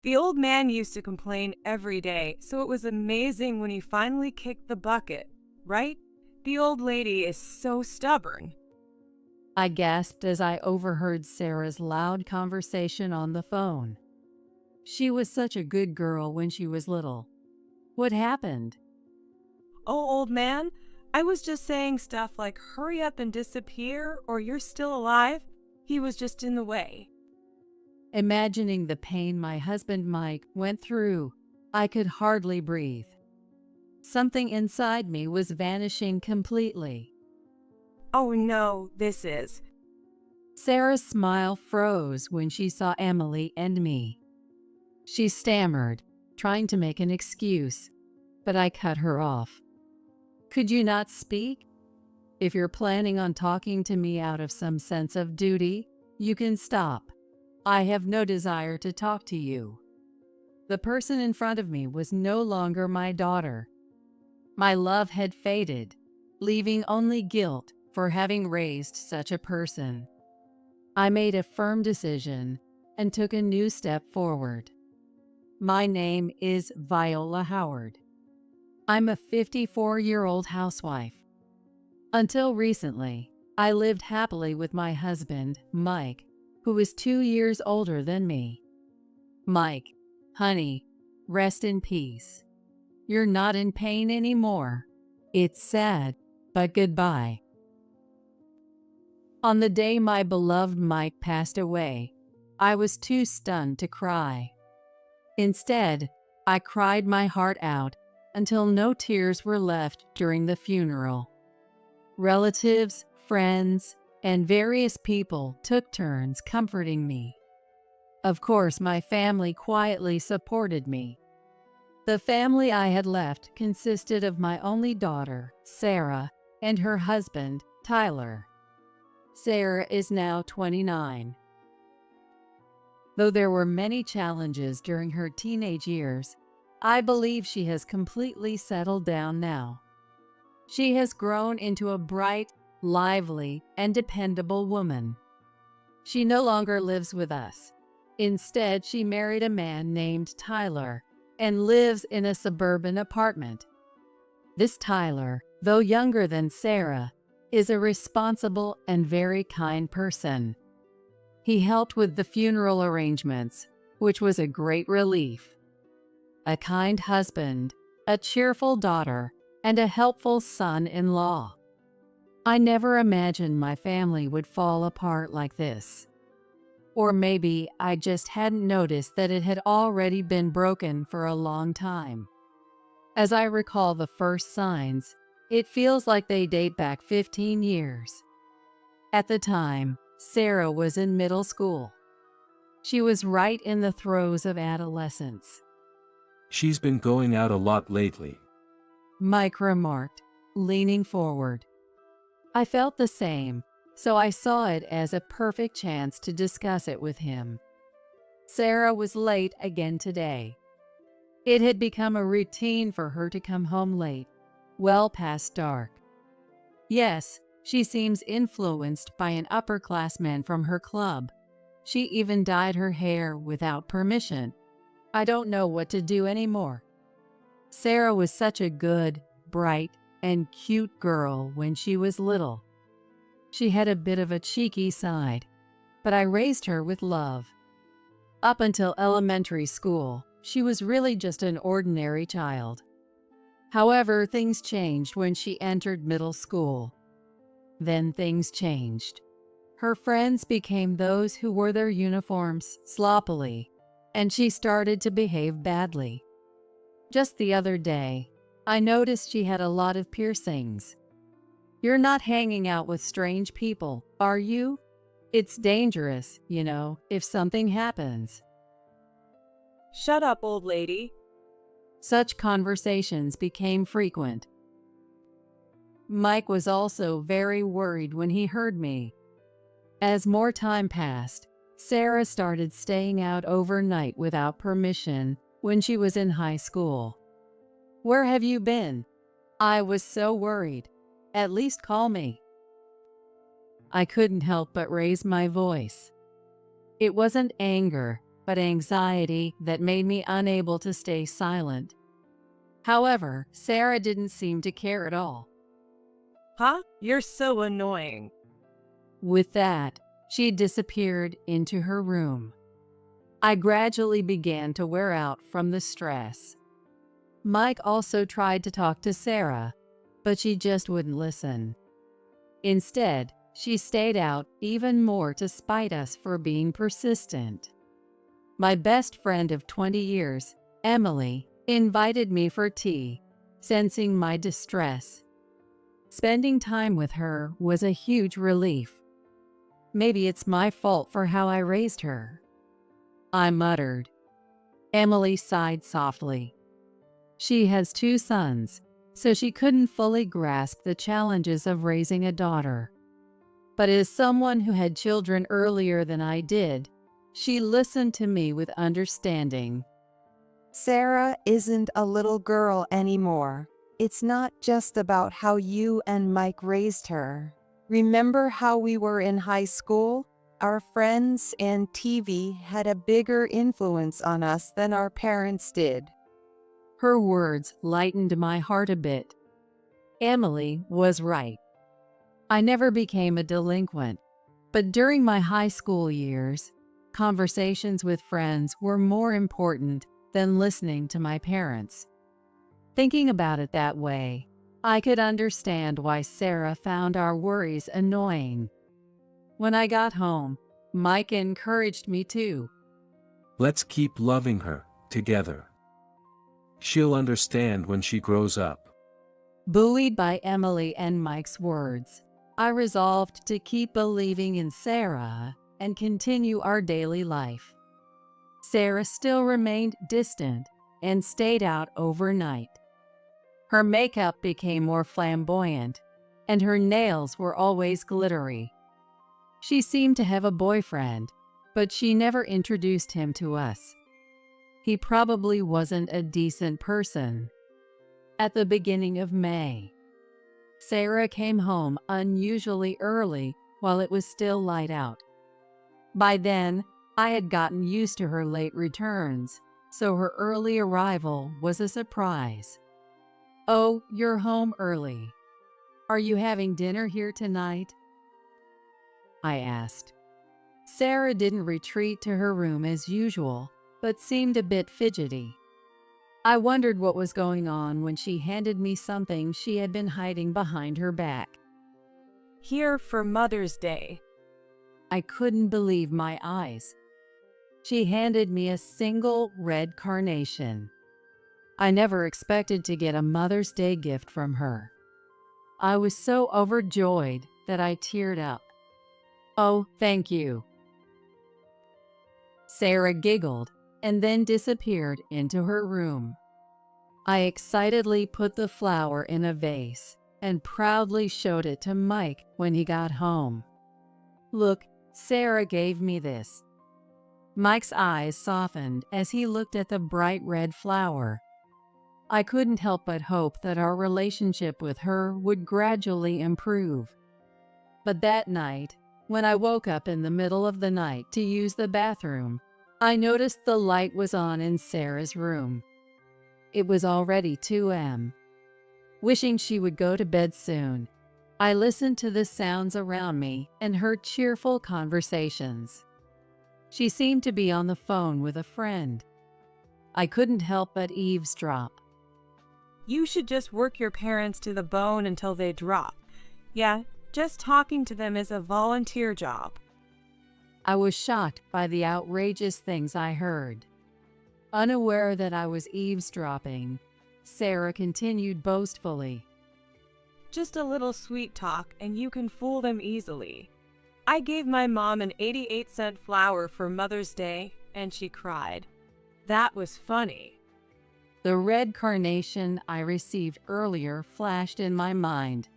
The old man used to complain every day, so it was amazing when he finally kicked the bucket, right? The old lady is so stubborn. I gasped as I overheard Sarah's loud conversation on the phone. She was such a good girl when she was little. What happened? Oh, old man, I was just saying stuff like hurry up and disappear or you're still alive. He was just in the way. Imagining the pain my husband Mike went through, I could hardly breathe. Something inside me was vanishing completely. Oh no, this is. Sarah's smile froze when she saw Emily and me. She stammered, trying to make an excuse, but I cut her off. Could you not speak? If you're planning on talking to me out of some sense of duty, you can stop. I have no desire to talk to you. The person in front of me was no longer my daughter. My love had faded, leaving only guilt for having raised such a person. I made a firm decision and took a new step forward. My name is Viola Howard. I'm a 54-year-old housewife. Until recently, I lived happily with my husband, Mike, who is 2 years older than me. Mike, honey, rest in peace. You're not in pain anymore. It's sad, but goodbye. On the day my beloved Mike passed away, I was too stunned to cry. Instead, I cried my heart out until no tears were left during the funeral. Relatives, friends, and various people took turns comforting me. Of course, my family quietly supported me. The family I had left consisted of my only daughter, Sarah, and her husband, Tyler. Sarah is now 29. Though there were many challenges during her teenage years, I believe she has completely settled down now. She has grown into a bright, lively, and dependable woman. She no longer lives with us. Instead, she married a man named Tyler and lives in a suburban apartment. This Tyler, though younger than Sarah, is a responsible and very kind person. He helped with the funeral arrangements, which was a great relief. A kind husband, a cheerful daughter, and a helpful son-in-law. I never imagined my family would fall apart like this. Or maybe I just hadn't noticed that it had already been broken for a long time. As I recall the first signs, it feels like they date back 15 years. At the time, Sarah was in middle school. She was right in the throes of adolescence. She's been going out a lot lately. Mike remarked, leaning forward. I felt the same, so I saw it as a perfect chance to discuss it with him. Sarah was late again today. It had become a routine for her to come home late, well past dark. Yes, she seems influenced by an upperclassman from her club. She even dyed her hair without permission. I don't know what to do anymore. Sarah was such a good, bright, and cute girl when she was little. She had a bit of a cheeky side, but I raised her with love. Up until elementary school, she was really just an ordinary child. However, things changed when she entered middle school. Then things changed. Her friends became those who wore their uniforms sloppily, and she started to behave badly. Just the other day, I noticed she had a lot of piercings. You're not hanging out with strange people, are you? It's dangerous, you know, if something happens. Shut up, old lady. Such conversations became frequent. Mike was also very worried when he heard me. As more time passed, Sarah started staying out overnight without permission when she was in high school. Where have you been? I was so worried. At least call me. I couldn't help but raise my voice. It wasn't anger, but anxiety that made me unable to stay silent. However, Sarah didn't seem to care at all. Huh? You're so annoying. With that, she disappeared into her room. I gradually began to wear out from the stress. Mike also tried to talk to Sarah, but she just wouldn't listen. Instead, she stayed out even more to spite us for being persistent. My best friend of 20 years, Emily, invited me for tea, sensing my distress. Spending time with her was a huge relief. Maybe it's my fault for how I raised her, I muttered. Emily sighed softly. She has 2 sons, so she couldn't fully grasp the challenges of raising a daughter. But as someone who had children earlier than I did, she listened to me with understanding. Sarah isn't a little girl anymore. It's not just about how you and Mike raised her. Remember how we were in high school? Our friends and TV had a bigger influence on us than our parents did. Her words lightened my heart a bit. Emily was right. I never became a delinquent, but during my high school years, conversations with friends were more important than listening to my parents. Thinking about it that way, I could understand why Sarah found our worries annoying. When I got home, Mike encouraged me too. Let's keep loving her, together. She'll understand when she grows up. Buoyed by Emily and Mike's words, I resolved to keep believing in Sarah and continue our daily life. Sarah still remained distant and stayed out overnight. Her makeup became more flamboyant, and her nails were always glittery. She seemed to have a boyfriend, but she never introduced him to us. He probably wasn't a decent person. At the beginning of May, Sarah came home unusually early while it was still light out. By then, I had gotten used to her late returns, so her early arrival was a surprise. "Oh, you're home early. Are you having dinner here tonight?" I asked. Sarah didn't retreat to her room as usual, but seemed a bit fidgety. I wondered what was going on when she handed me something she had been hiding behind her back. Here for Mother's Day. I couldn't believe my eyes. She handed me a single red carnation. I never expected to get a Mother's Day gift from her. I was so overjoyed that I teared up. "Oh, thank you." Sarah giggled and then disappeared into her room. I excitedly put the flower in a vase and proudly showed it to Mike when he got home. "Look, Sarah gave me this." Mike's eyes softened as he looked at the bright red flower. I couldn't help but hope that our relationship with her would gradually improve. But that night, when I woke up in the middle of the night to use the bathroom, I noticed the light was on in Sarah's room. It was already 2 a.m. Wishing she would go to bed soon, I listened to the sounds around me and heard cheerful conversations. She seemed to be on the phone with a friend. I couldn't help but eavesdrop. You should just work your parents to the bone until they drop. Yeah, just talking to them is a volunteer job. I was shocked by the outrageous things I heard. Unaware that I was eavesdropping, Sarah continued boastfully. Just a little sweet talk and you can fool them easily. I gave my mom an 88-cent flower for Mother's Day and she cried. That was funny. The red carnation I received earlier flashed in my mind.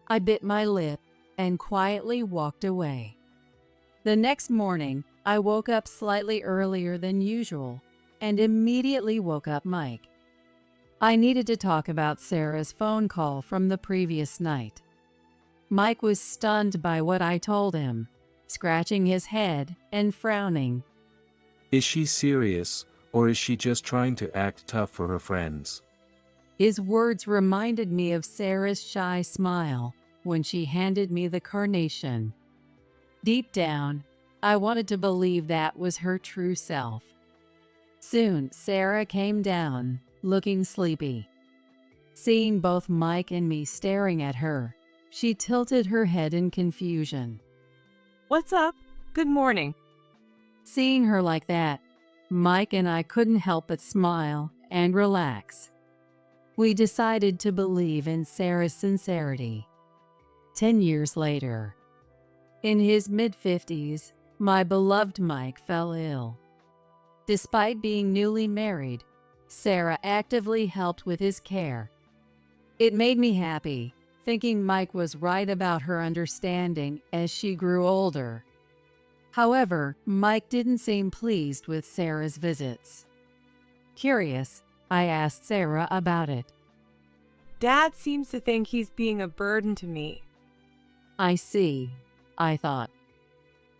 I bit my lip and quietly walked away. The next morning, I woke up slightly earlier than usual and immediately woke up Mike. I needed to talk about Sarah's phone call from the previous night. Mike was stunned by what I told him, scratching his head and frowning. Is she serious, or is she just trying to act tough for her friends? His words reminded me of Sarah's shy smile when she handed me the carnation. Deep down, I wanted to believe that was her true self. Soon, Sarah came down, looking sleepy. Seeing both Mike and me staring at her, she tilted her head in confusion. What's up? Good morning. Seeing her like that, Mike and I couldn't help but smile and relax. We decided to believe in Sarah's sincerity. 10 years later, in his mid-50s, my beloved Mike fell ill. Despite being newly married, Sarah actively helped with his care. It made me happy, thinking Mike was right about her understanding as she grew older. However, Mike didn't seem pleased with Sarah's visits. Curious, I asked Sarah about it. Dad seems to think he's being a burden to me. I see, I thought.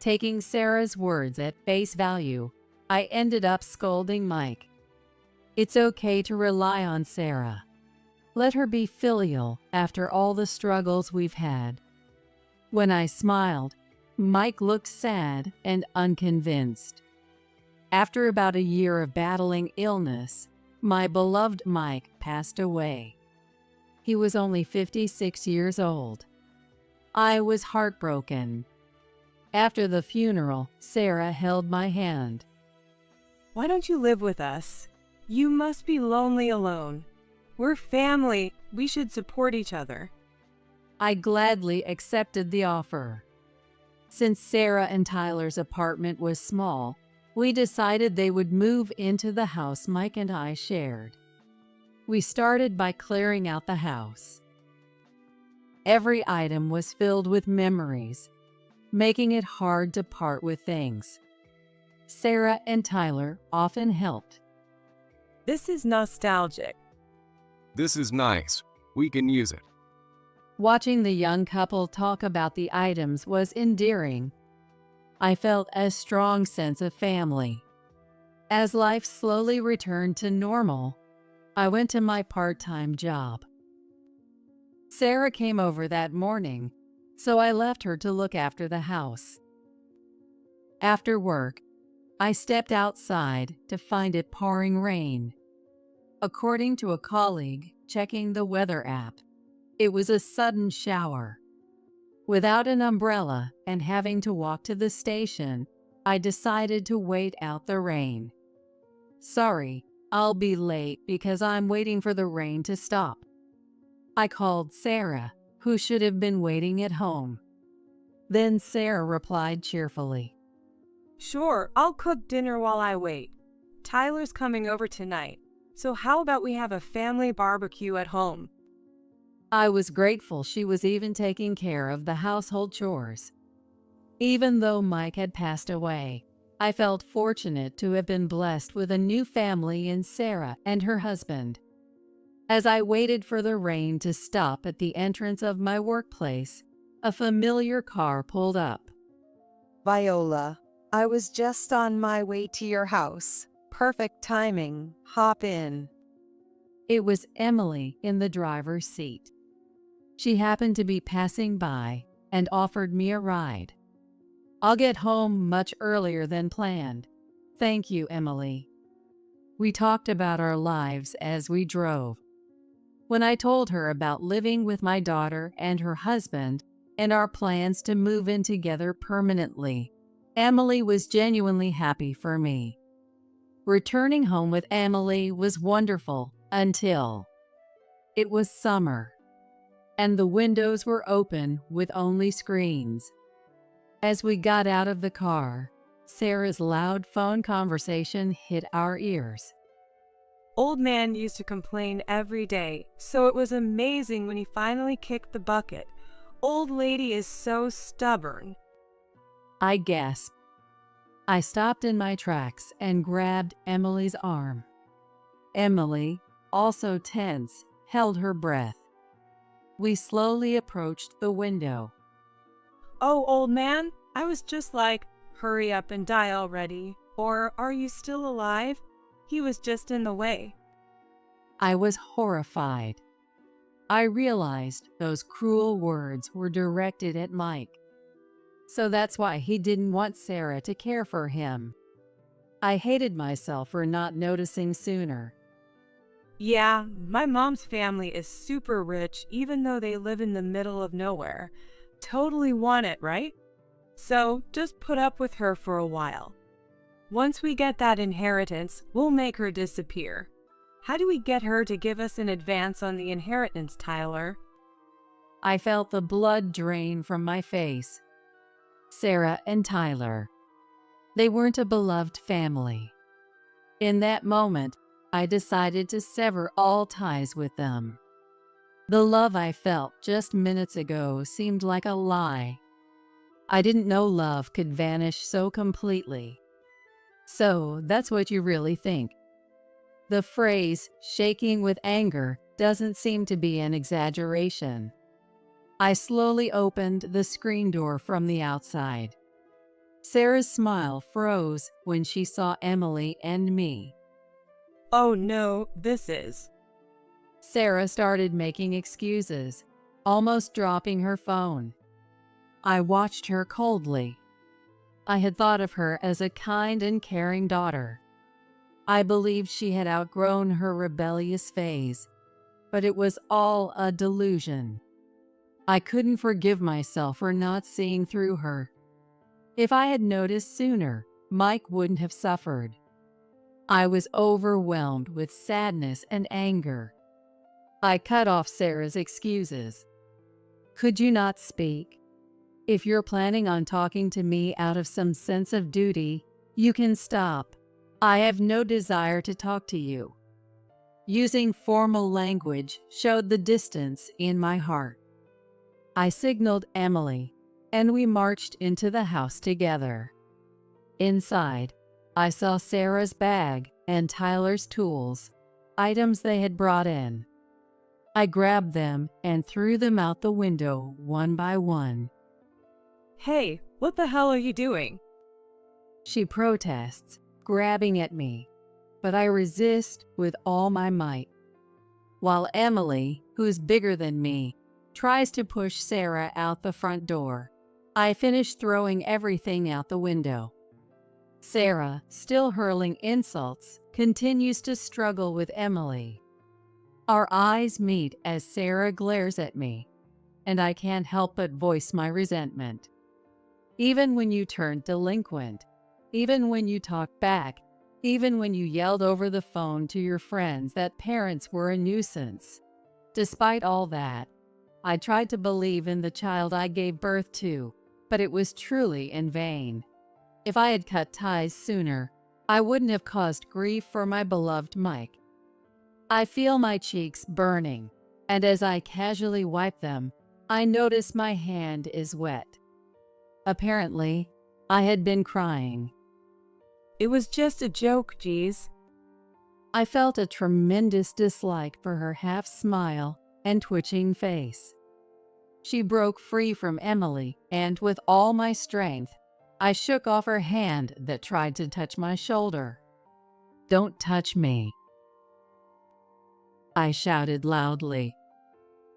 Taking Sarah's words at face value, I ended up scolding Mike. It's okay to rely on Sarah. Let her be filial after all the struggles we've had. When I smiled, Mike looked sad and unconvinced. After about a year of battling illness, my beloved Mike passed away. He was only 56 years old. I was heartbroken. After the funeral, Sarah held my hand. Why don't you live with us? You must be lonely alone. We're family. We should support each other. I gladly accepted the offer. Since Sarah and Tyler's apartment was small, we decided they would move into the house Mike and I shared. We started by clearing out the house. Every item was filled with memories, making it hard to part with things. Sarah and Tyler often helped. This is nostalgic. This is nice. We can use it. Watching the young couple talk about the items was endearing. I felt a strong sense of family. As life slowly returned to normal, I went to my part-time job. Sarah came over that morning, so I left her to look after the house. After work, I stepped outside to find it pouring rain. According to a colleague checking the weather app, it was a sudden shower. Without an umbrella and having to walk to the station, I decided to wait out the rain. Sorry, I'll be late because I'm waiting for the rain to stop. I called Sarah, who should have been waiting at home. Then Sarah replied cheerfully, Sure, I'll cook dinner while I wait. Tyler's coming over tonight, so how about we have a family barbecue at home? I was grateful she was even taking care of the household chores. Even though Mike had passed away, I felt fortunate to have been blessed with a new family in Sarah and her husband. As I waited for the rain to stop at the entrance of my workplace, a familiar car pulled up. Viola, I was just on my way to your house. Perfect timing. Hop in. It was Emily in the driver's seat. She happened to be passing by and offered me a ride. I'll get home much earlier than planned. Thank you, Emily. We talked about our lives as we drove. When I told her about living with my daughter and her husband and our plans to move in together permanently, Emily was genuinely happy for me. Returning home with Emily was wonderful until it was summer, and the windows were open with only screens. As we got out of the car, Sarah's loud phone conversation hit our ears. Old man used to complain every day, so it was amazing when he finally kicked the bucket. Old lady is so stubborn. I gasped. I stopped in my tracks and grabbed Emily's arm. Emily, also tense, held her breath. We slowly approached the window. Oh, old man, I was just like, hurry up and die already. Or are you still alive? He was just in the way. I was horrified. I realized those cruel words were directed at Mike. So that's why he didn't want Sarah to care for him. I hated myself for not noticing sooner. Yeah, my mom's family is super rich even though they live in the middle of nowhere. Totally want it, right? So just put up with her for a while. Once we get that inheritance, we'll make her disappear. How do we get her to give us an advance on the inheritance, Tyler? I felt the blood drain from my face. Sarah and Tyler. They weren't a beloved family. In that moment, I decided to sever all ties with them. The love I felt just minutes ago seemed like a lie. I didn't know love could vanish so completely. So that's what you really think. The phrase, shaking with anger, doesn't seem to be an exaggeration. I slowly opened the screen door from the outside. Sarah's smile froze when she saw Emily and me. Oh no, this is. Sarah started making excuses, almost dropping her phone. I watched her coldly. I had thought of her as a kind and caring daughter. I believed she had outgrown her rebellious phase, but it was all a delusion. I couldn't forgive myself for not seeing through her. If I had noticed sooner, Mike wouldn't have suffered. I was overwhelmed with sadness and anger. I cut off Sarah's excuses. Could you not speak? If you're planning on talking to me out of some sense of duty, you can stop. I have no desire to talk to you. Using formal language showed the distance in my heart. I signaled Emily, and we marched into the house together. Inside, I saw Sarah's bag and Tyler's tools, items they had brought in. I grabbed them and threw them out the window one by one. Hey, what the hell are you doing? She protests, grabbing at me, but I resist with all my might. While Emily, who's bigger than me, tries to push Sarah out the front door, I finish throwing everything out the window. Sarah, still hurling insults, continues to struggle with Emily. Our eyes meet as Sarah glares at me, and I can't help but voice my resentment. Even when you turned delinquent, even when you talked back, even when you yelled over the phone to your friends that parents were a nuisance. Despite all that, I tried to believe in the child I gave birth to, but it was truly in vain. If I had cut ties sooner, I wouldn't have caused grief for my beloved Mike. I feel my cheeks burning, and as I casually wipe them, I notice my hand is wet. Apparently, I had been crying. It was just a joke, geez. I felt a tremendous dislike for her half-smile and twitching face. She broke free from Emily, and with all my strength, I shook off her hand that tried to touch my shoulder. "Don't touch me," I shouted loudly.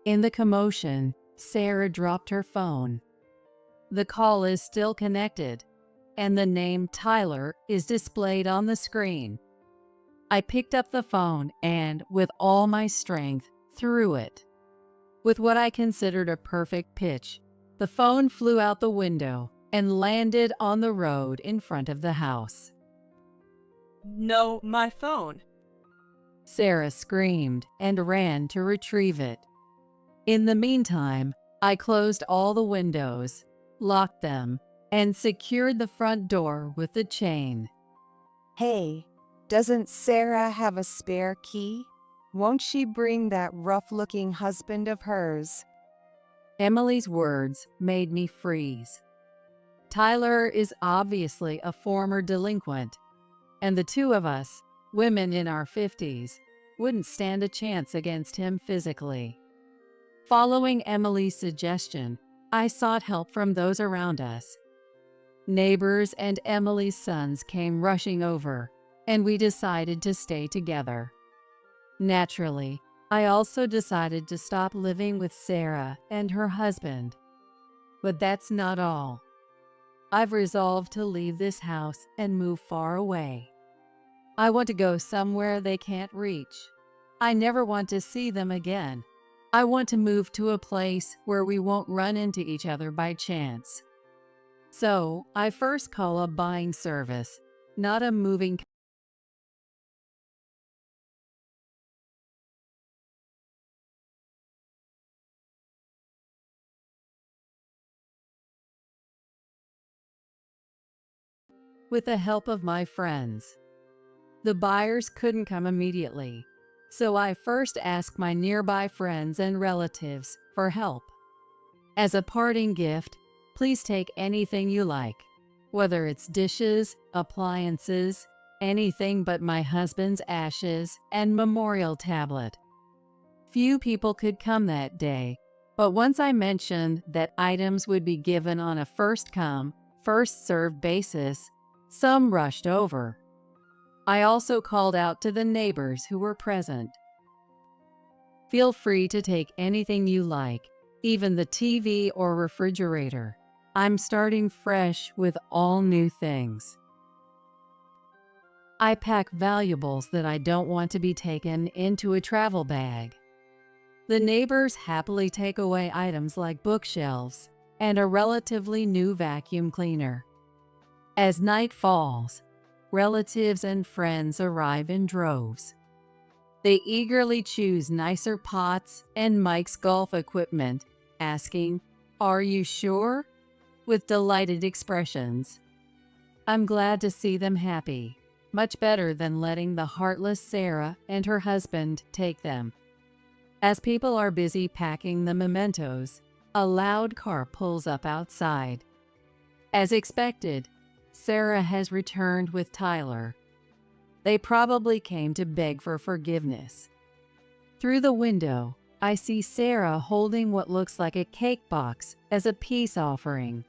In the commotion, Sarah dropped her phone. The call is still connected, and the name Tyler is displayed on the screen. I picked up the phone and, with all my strength, threw it. With what I considered a perfect pitch, the phone flew out the window and landed on the road in front of the house. No, my phone. Sarah screamed and ran to retrieve it. In the meantime, I closed all the windows, locked them, and secured the front door with the chain. Hey, doesn't Sarah have a spare key? Won't she bring that rough-looking husband of hers? Emily's words made me freeze. Tyler is obviously a former delinquent, and the two of us, women in our 50s, wouldn't stand a chance against him physically. Following Emily's suggestion, I sought help from those around us. Neighbors and Emily's sons came rushing over, and we decided to stay together. Naturally, I also decided to stop living with Sarah and her husband. But that's not all. I've resolved to leave this house and move far away. I want to go somewhere they can't reach. I never want to see them again. I want to move to a place where we won't run into each other by chance. So, I first call a buying service, not a moving company. With the help of my friends. The buyers couldn't come immediately, so I first asked my nearby friends and relatives for help. As a parting gift, please take anything you like, whether it's dishes, appliances, anything but my husband's ashes and memorial tablet. Few people could come that day, but once I mentioned that items would be given on a first-come, first-served basis, some rushed over. I also called out to the neighbors who were present. Feel free to take anything you like, even the TV or refrigerator. I'm starting fresh with all new things. I pack valuables that I don't want to be taken into a travel bag. The neighbors happily take away items like bookshelves and a relatively new vacuum cleaner. As night falls, relatives and friends arrive in droves. They eagerly choose nicer pots and Mike's golf equipment, asking, "Are you sure?" with delighted expressions. I'm glad to see them happy, much better than letting the heartless Sarah and her husband take them. As people are busy packing the mementos, a loud car pulls up outside. As expected, Sarah has returned with Tyler. They probably came to beg for forgiveness. Through the window, I see Sarah holding what looks like a cake box as a peace offering.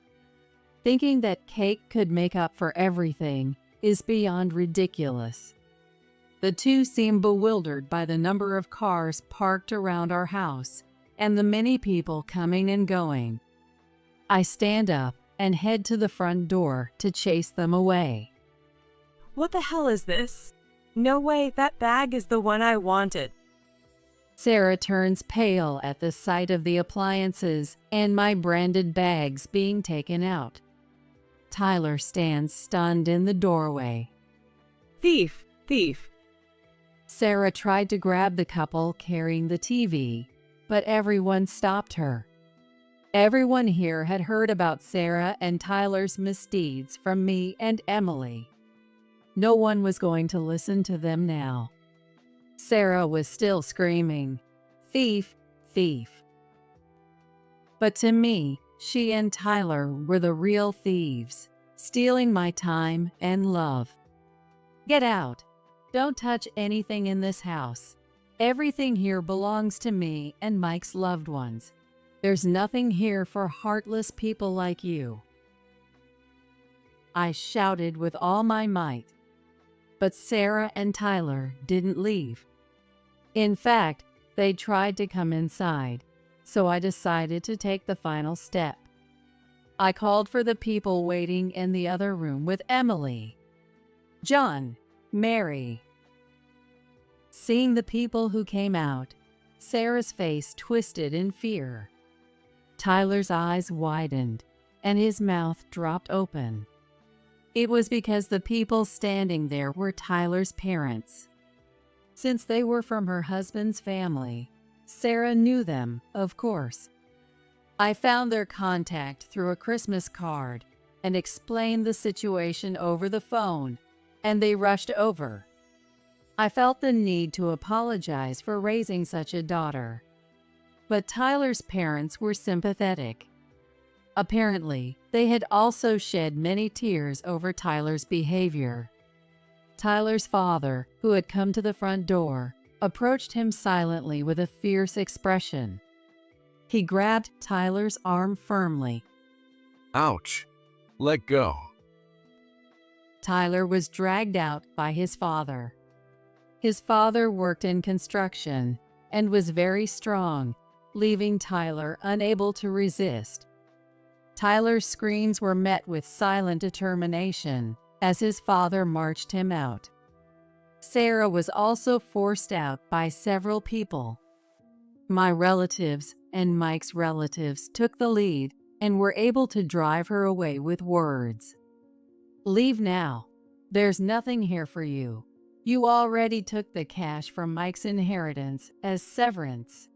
Thinking that cake could make up for everything is beyond ridiculous. The two seem bewildered by the number of cars parked around our house and the many people coming and going. I stand up and head to the front door to chase them away. What the hell is this? No way, that bag is the one I wanted. Sarah turns pale at the sight of the appliances and my branded bags being taken out. Tyler stands stunned in the doorway. Thief! Thief! Sarah tried to grab the couple carrying the TV, but everyone stopped her. Everyone here had heard about Sarah and Tyler's misdeeds from me and Emily. No one was going to listen to them now. Sarah was still screaming, "Thief! Thief!" But to me, she and Tyler were the real thieves, stealing my time and love. Get out! Don't touch anything in this house. Everything here belongs to me and Mike's loved ones. There's nothing here for heartless people like you. I shouted with all my might. But Sarah and Tyler didn't leave. In fact, they tried to come inside, so I decided to take the final step. I called for the people waiting in the other room with Emily, John, Mary. Seeing the people who came out, Sarah's face twisted in fear. Tyler's eyes widened, and his mouth dropped open. It was because the people standing there were Tyler's parents. Since they were from her husband's family, Sarah knew them, of course. I found their contact through a Christmas card and explained the situation over the phone, and they rushed over. I felt the need to apologize for raising such a daughter. But Tyler's parents were sympathetic. Apparently, they had also shed many tears over Tyler's behavior. Tyler's father, who had come to the front door, approached him silently with a fierce expression. He grabbed Tyler's arm firmly. Ouch. Let go. Tyler was dragged out by his father. His father worked in construction and was very strong, leaving Tyler unable to resist. Tyler's screams were met with silent determination as his father marched him out. Sarah was also forced out by several people. My relatives and Mike's relatives took the lead and were able to drive her away with words. "Leave now. There's nothing here for you. You already took the cash from Mike's inheritance as severance.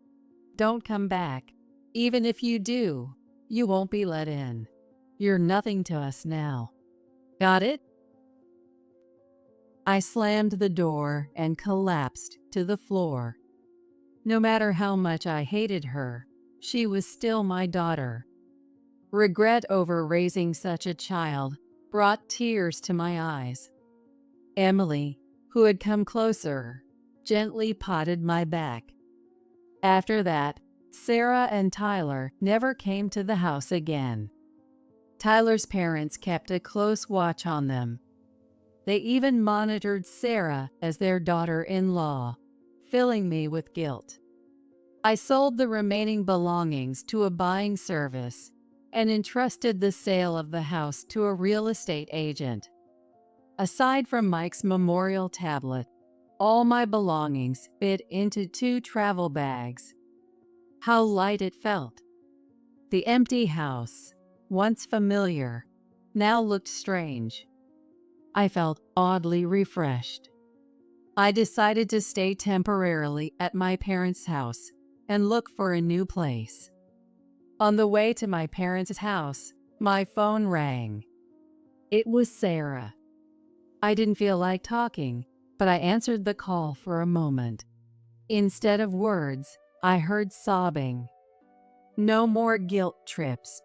Don't come back. Even if you do, you won't be let in. You're nothing to us now. Got it?" I slammed the door and collapsed to the floor. No matter how much I hated her, she was still my daughter. Regret over raising such a child brought tears to my eyes. Emily, who had come closer, gently patted my back. After that, Sarah and Tyler never came to the house again. Tyler's parents kept a close watch on them. They even monitored Sarah as their daughter-in-law, filling me with guilt. I sold the remaining belongings to a buying service and entrusted the sale of the house to a real estate agent. Aside from Mike's memorial tablet, all my belongings fit into 2 travel bags. How light it felt. The empty house, once familiar, now looked strange. I felt oddly refreshed. I decided to stay temporarily at my parents' house and look for a new place. On the way to my parents' house, my phone rang. It was Sarah. I didn't feel like talking, but I answered the call for a moment. Instead of words, I heard sobbing. No more guilt trips.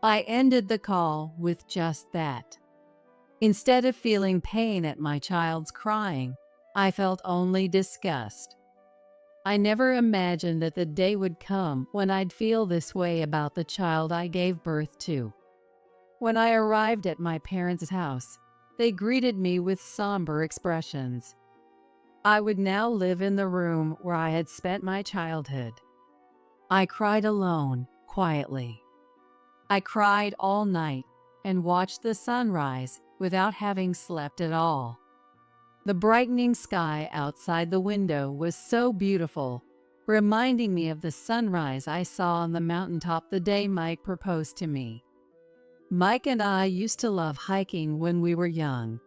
I ended the call with just that. Instead of feeling pain at my child's crying, I felt only disgust. I never imagined that the day would come when I'd feel this way about the child I gave birth to. When I arrived at my parents' house, they greeted me with somber expressions. I would now live in the room where I had spent my childhood. I cried alone, quietly. I cried all night and watched the sunrise without having slept at all. The brightening sky outside the window was so beautiful, reminding me of the sunrise I saw on the mountaintop the day Mike proposed to me. Mike and I used to love hiking when we were young.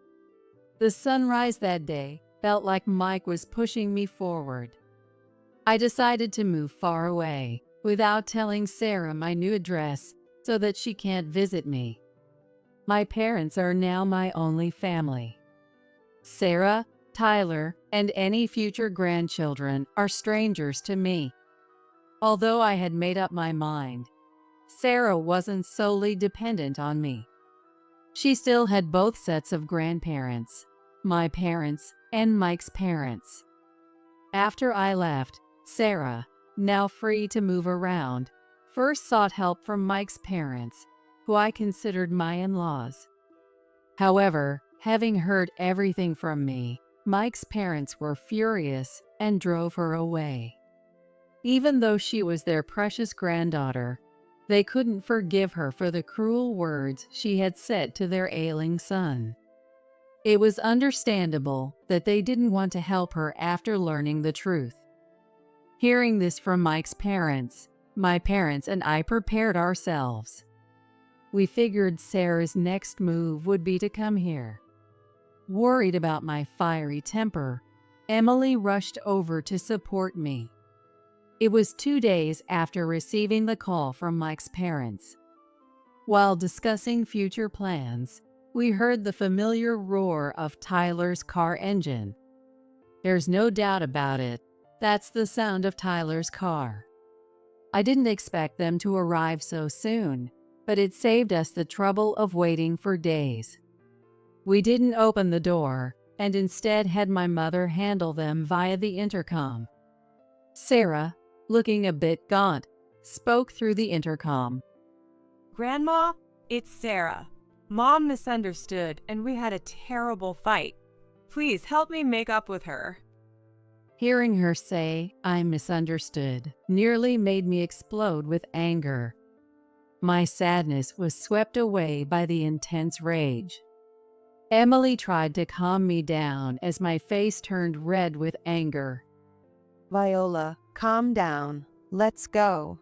The sunrise that day felt like Mike was pushing me forward. I decided to move far away without telling Sarah my new address so that she can't visit me. My parents are now my only family. Sarah, Tyler, and any future grandchildren are strangers to me. Although I had made up my mind, Sarah wasn't solely dependent on me. She still had both sets of grandparents, my parents and Mike's parents. After I left, Sarah, now free to move around, first sought help from Mike's parents, who I considered my in-laws. However, having heard everything from me, Mike's parents were furious and drove her away. Even though she was their precious granddaughter, they couldn't forgive her for the cruel words she had said to their ailing son. It was understandable that they didn't want to help her after learning the truth. Hearing this from Mike's parents, my parents and I prepared ourselves. We figured Sarah's next move would be to come here. Worried about my fiery temper, Emily rushed over to support me. It was 2 days after receiving the call from Mike's parents. While discussing future plans, we heard the familiar roar of Tyler's car engine. There's no doubt about it, that's the sound of Tyler's car. I didn't expect them to arrive so soon, but it saved us the trouble of waiting for days. We didn't open the door, and instead had my mother handle them via the intercom. Sarah, looking a bit gaunt, spoke through the intercom. "Grandma, it's Sarah. Mom misunderstood and we had a terrible fight. Please help me make up with her. Hearing her say, "I misunderstood," nearly made me explode with anger. My sadness was swept away by the intense rage. Emily tried to calm me down as my face turned red with anger. Viola, calm down. Let's go.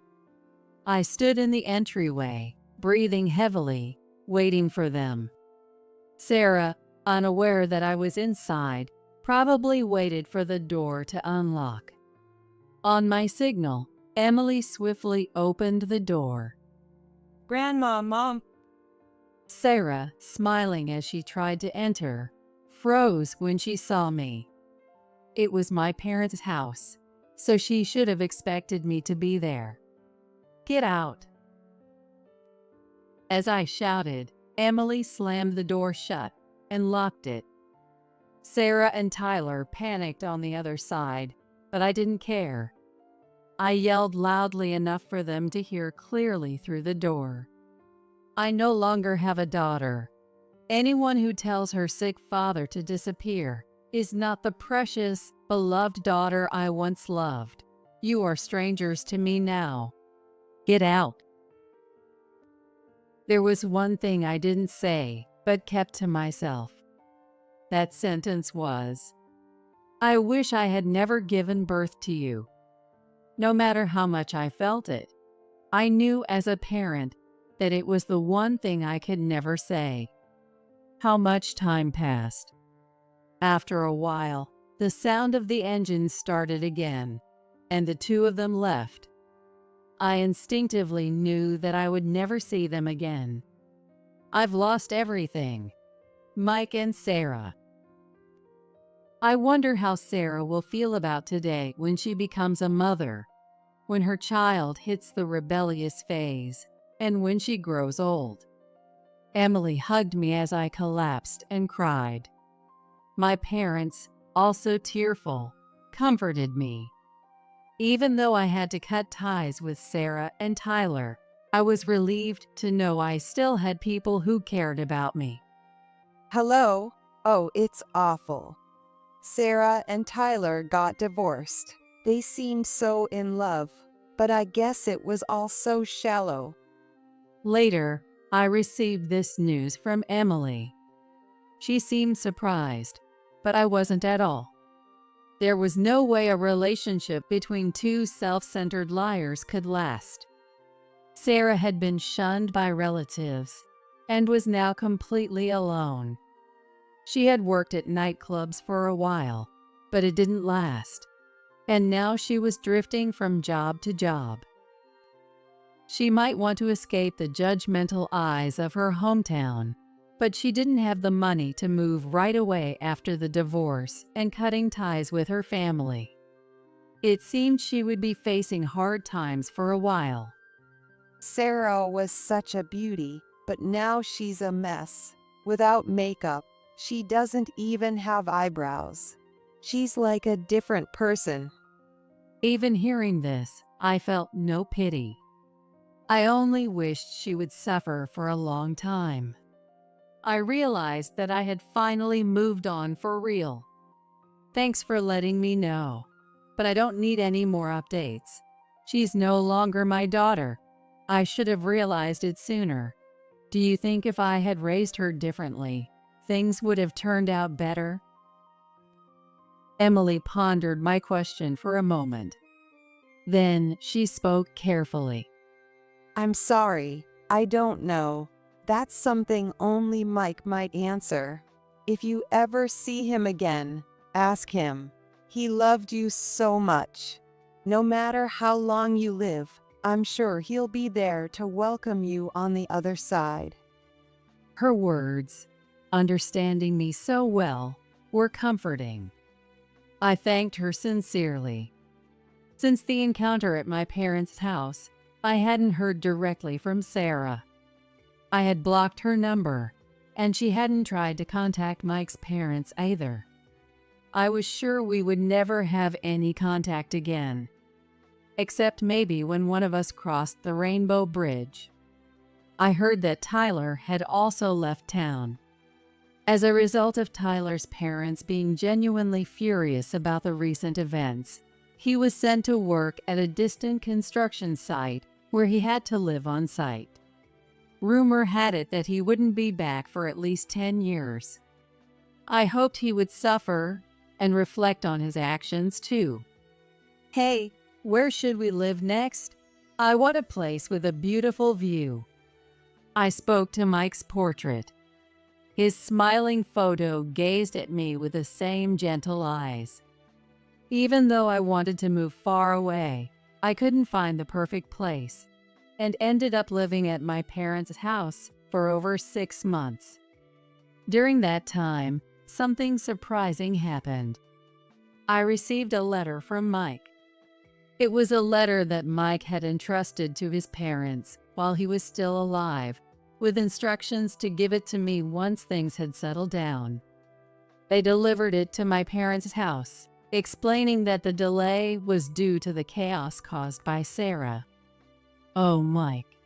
I stood in the entryway, breathing heavily, waiting for them. Sarah, unaware that I was inside, probably waited for the door to unlock. On my signal, Emily swiftly opened the door. Grandma, Mom. Sarah, smiling as she tried to enter, froze when she saw me. It was my parents' house, so she should have expected me to be there. "Get out." As I shouted, Emily slammed the door shut and locked it. Sarah and Tyler panicked on the other side, but I didn't care. I yelled loudly enough for them to hear clearly through the door. I no longer have a daughter. Anyone who tells her sick father to disappear is not the precious, beloved daughter I once loved. You are strangers to me now. Get out. There was one thing I didn't say, but kept to myself. That sentence was, "I wish I had never given birth to you." No matter how much I felt it, I knew as a parent that it was the one thing I could never say. How much time passed. After a while, the sound of the engine started again, and the two of them left. I instinctively knew that I would never see them again. I've lost everything. Mike and Sarah. I wonder how Sarah will feel about today when she becomes a mother, when her child hits the rebellious phase, and when she grows old. Emily hugged me as I collapsed and cried. My parents, also tearful, comforted me. Even though I had to cut ties with Sarah and Tyler, I was relieved to know I still had people who cared about me. Hello? Oh, it's awful. Sarah and Tyler got divorced. They seemed so in love, but I guess it was all so shallow. Later, I received this news from Emily. She seemed surprised, but I wasn't at all. There was no way a relationship between two self-centered liars could last. Sarah had been shunned by relatives and was now completely alone. She had worked at nightclubs for a while, but it didn't last, and now she was drifting from job to job. She might want to escape the judgmental eyes of her hometown, but she didn't have the money to move right away after the divorce and cutting ties with her family. It seemed she would be facing hard times for a while. Sarah was such a beauty, but now she's a mess. Without makeup, she doesn't even have eyebrows. She's like a different person. Even hearing this, I felt no pity. I only wished she would suffer for a long time. I realized that I had finally moved on for real. Thanks for letting me know, but I don't need any more updates. She's no longer my daughter. I should have realized it sooner. Do you think if I had raised her differently, things would have turned out better? Emily pondered my question for a moment. Then she spoke carefully. I'm sorry, I don't know. That's something only Mike might answer. If you ever see him again, ask him. He loved you so much. No matter how long you live, I'm sure he'll be there to welcome you on the other side. Her words, understanding me so well, were comforting. I thanked her sincerely. Since the encounter at my parents' house, I hadn't heard directly from Sarah. I had blocked her number, and she hadn't tried to contact Mike's parents either. I was sure we would never have any contact again, except maybe when one of us crossed the Rainbow Bridge. I heard that Tyler had also left town. As a result of Tyler's parents being genuinely furious about the recent events, he was sent to work at a distant construction site where he had to live on site. Rumor had it that he wouldn't be back for at least 10 years. I hoped he would suffer and reflect on his actions too. Hey, where should we live next? I want a place with a beautiful view. I spoke to Mike's portrait. His smiling photo gazed at me with the same gentle eyes. Even though I wanted to move far away, I couldn't find the perfect place, and ended up living at my parents' house for over 6 months. During that time, something surprising happened. I received a letter from Mike. It was a letter that Mike had entrusted to his parents while he was still alive, with instructions to give it to me once things had settled down. They delivered it to my parents' house, explaining that the delay was due to the chaos caused by Sarah. Oh, Mike.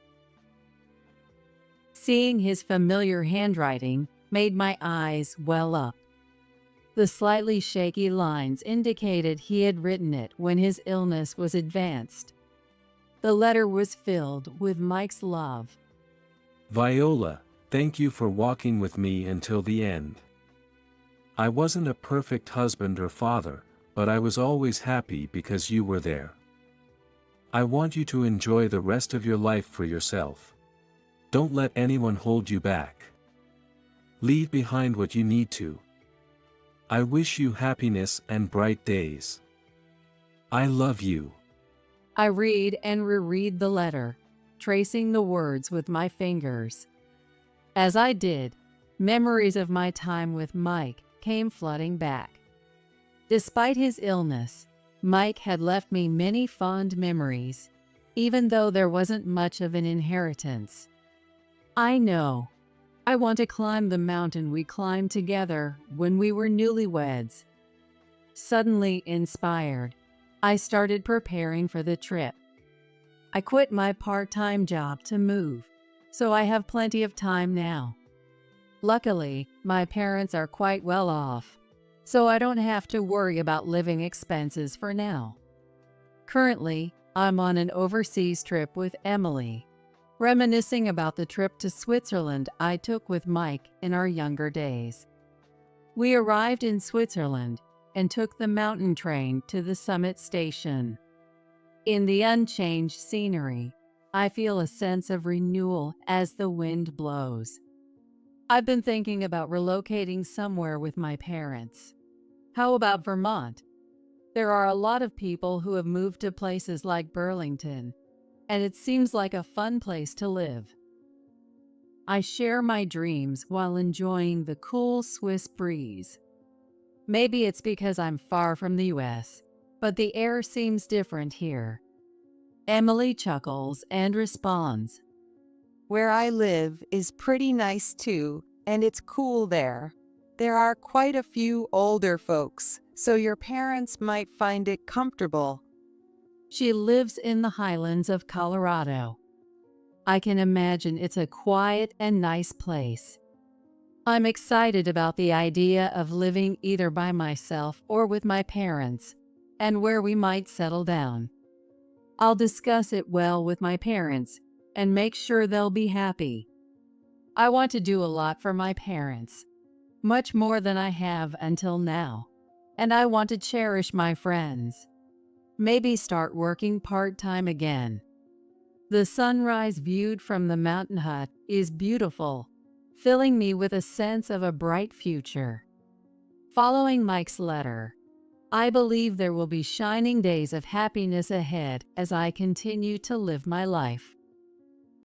Seeing his familiar handwriting made my eyes well up. The slightly shaky lines indicated he had written it when his illness was advanced. The letter was filled with Mike's love. Viola, thank you for walking with me until the end. I wasn't a perfect husband or father, but I was always happy because you were there. I want you to enjoy the rest of your life for yourself. Don't let anyone hold you back. Leave behind what you need to. I wish you happiness and bright days. I love you. I read and reread the letter, tracing the words with my fingers. As I did, memories of my time with Mike came flooding back. Despite his illness, Mike had left me many fond memories, even though there wasn't much of an inheritance. I know. I want to climb the mountain we climbed together when we were newlyweds. Suddenly inspired, I started preparing for the trip. I quit my part-time job to move, so I have plenty of time now. Luckily, my parents are quite well off, so I don't have to worry about living expenses for now. Currently, I'm on an overseas trip with Emily, reminiscing about the trip to Switzerland I took with Mike in our younger days. We arrived in Switzerland and took the mountain train to the summit station. In the unchanged scenery, I feel a sense of renewal as the wind blows. I've been thinking about relocating somewhere with my parents. How about Vermont? There are a lot of people who have moved to places like Burlington, and it seems like a fun place to live. I share my dreams while enjoying the cool Swiss breeze. Maybe it's because I'm far from the US, but the air seems different here. Emily chuckles and responds, Where I live is pretty nice too, and it's cool there. There are quite a few older folks, so your parents might find it comfortable. She lives in the highlands of Colorado. I can imagine it's a quiet and nice place. I'm excited about the idea of living either by myself or with my parents, and where we might settle down. I'll discuss it well with my parents and make sure they'll be happy. I want to do a lot for my parents, much more than I have until now, and I want to cherish my friends. Maybe start working part-time again. The sunrise viewed from the mountain hut is beautiful, filling me with a sense of a bright future. Following Mike's letter, I believe there will be shining days of happiness ahead as I continue to live my life.